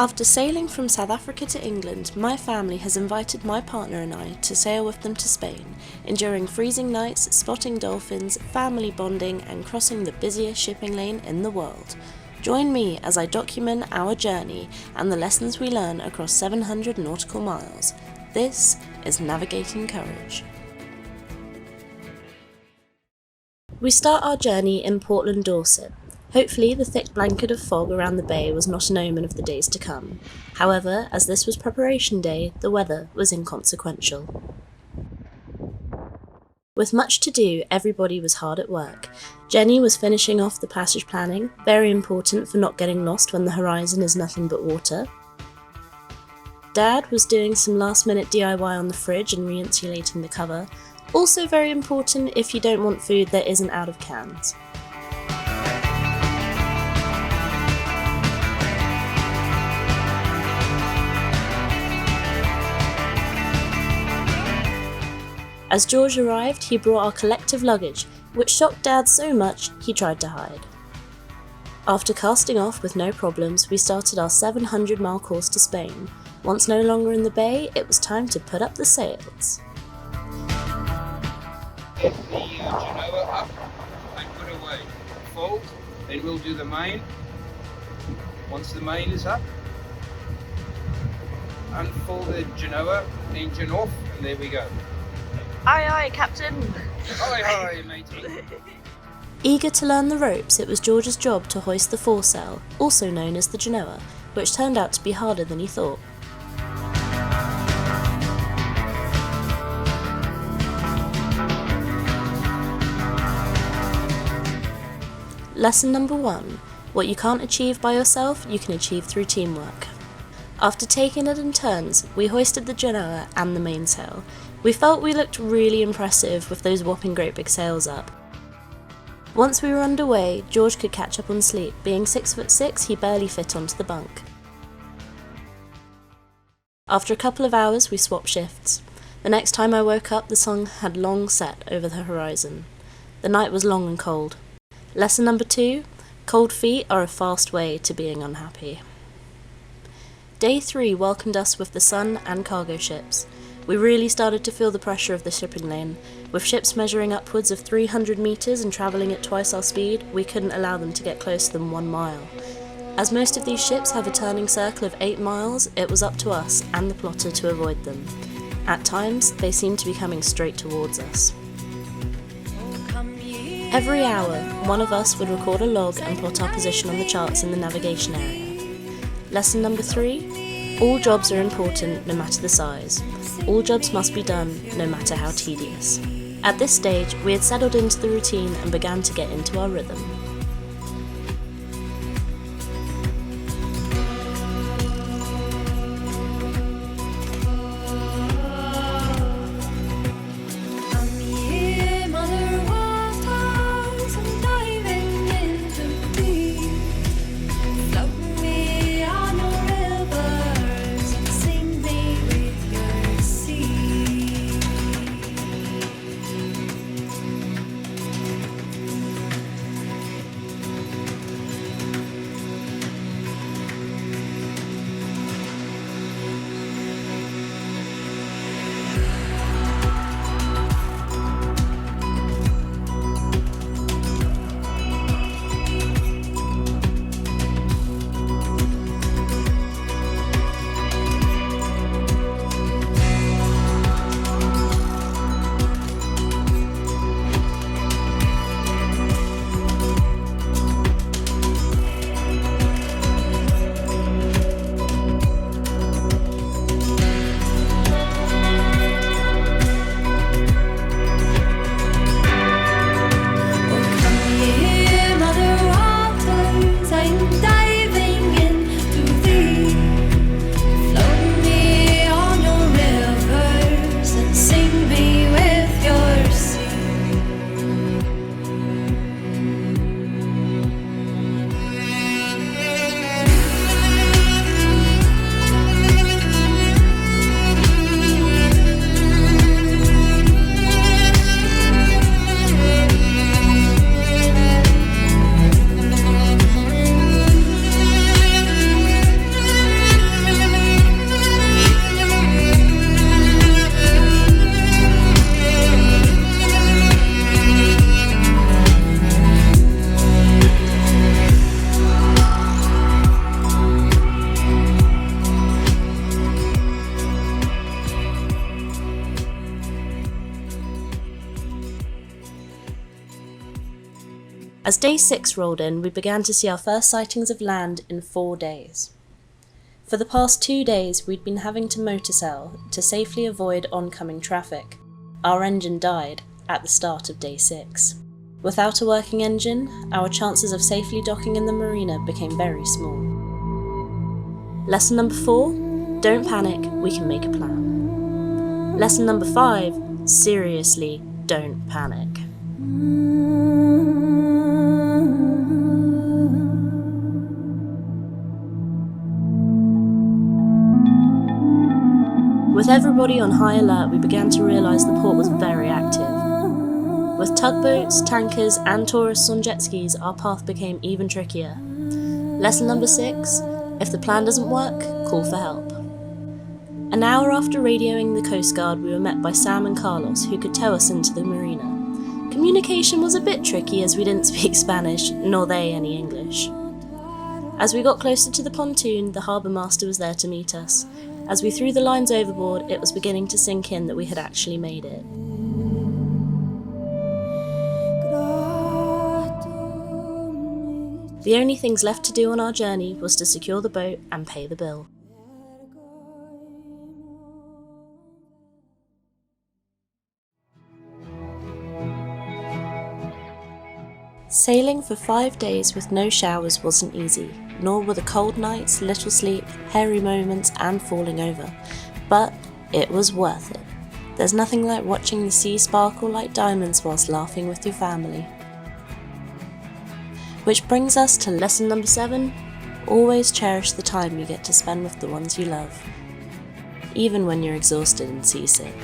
After sailing from South Africa to England, my family has invited my partner and I to sail with them to Spain, enduring freezing nights, spotting dolphins, family bonding, and crossing the busiest shipping lane in the world. Join me as I document our journey and the lessons we learn across 700 nautical miles. This is Navigating Courage. We start our journey in Portland, Dorset. Hopefully the thick blanket of fog around the bay was not an omen of the days to come. However, as this was preparation day, the weather was inconsequential. With much to do, everybody was hard at work. Jenny was finishing off the passage planning, very important for not getting lost when the horizon is nothing but water. Dad was doing some last-minute DIY on the fridge and re-insulating the cover, also very important if you don't want food that isn't out of cans. As George arrived, he brought our collective luggage, which shocked Dad so much he tried to hide. After casting off with no problems, we started our 700-mile course to Spain. Once no longer in the bay, it was time to put up the sails. Get the Genoa up and put away. Fold, then we'll do the main. Once the main is up, unfold the Genoa, engine off, and there we go. Aye aye, Captain! Aye, matey. Eager to learn the ropes, it was George's job to hoist the foresail, also known as the Genoa, which turned out to be harder than he thought. Lesson number 1. What you can't achieve by yourself, you can achieve through teamwork. After taking it in turns, we hoisted the Genoa and the mainsail. We felt we looked really impressive with those whopping great big sails up. Once we were underway, George could catch up on sleep. Being 6'6", he barely fit onto the bunk. After a couple of hours, we swapped shifts. The next time I woke up, the sun had long set over the horizon. The night was long and cold. Lesson number 2, cold feet are a fast way to being unhappy. Day 3 welcomed us with the sun and cargo ships. We really started to feel the pressure of the shipping lane. With ships measuring upwards of 300 metres and travelling at twice our speed, we couldn't allow them to get closer than 1 mile. As most of these ships have a turning circle of 8 miles, it was up to us and the plotter to avoid them. At times, they seemed to be coming straight towards us. Every hour, one of us would record a log and plot our position on the charts in the navigation area. Lesson number 3, all jobs are important no matter the size. All jobs must be done no matter how tedious. At this stage, we had settled into the routine and began to get into our rhythm. As day 6 rolled in, we began to see our first sightings of land in 4 days. For the past 2 days, we'd been having to motorsail to safely avoid oncoming traffic. Our engine died at the start of day 6. Without a working engine, our chances of safely docking in the marina became very small. Lesson number 4, don't panic, we can make a plan. Lesson number 5, seriously, don't panic. With everybody on high alert, we began to realise the port was very active. With tugboats, tankers and tourists on jet skis, our path became even trickier. Lesson number 6, if the plan doesn't work, call for help. An hour after radioing the Coast Guard, we were met by Sam and Carlos, who could tow us into the marina. Communication was a bit tricky as we didn't speak Spanish, nor they any English. As we got closer to the pontoon, the harbour master was there to meet us. As we threw the lines overboard, it was beginning to sink in that we had actually made it. The only things left to do on our journey was to secure the boat and pay the bill. Sailing for 5 days with no showers wasn't easy, nor were the cold nights, little sleep, hairy moments and falling over. But it was worth it. There's nothing like watching the sea sparkle like diamonds whilst laughing with your family. Which brings us to lesson number 7, always cherish the time you get to spend with the ones you love, even when you're exhausted and seasick.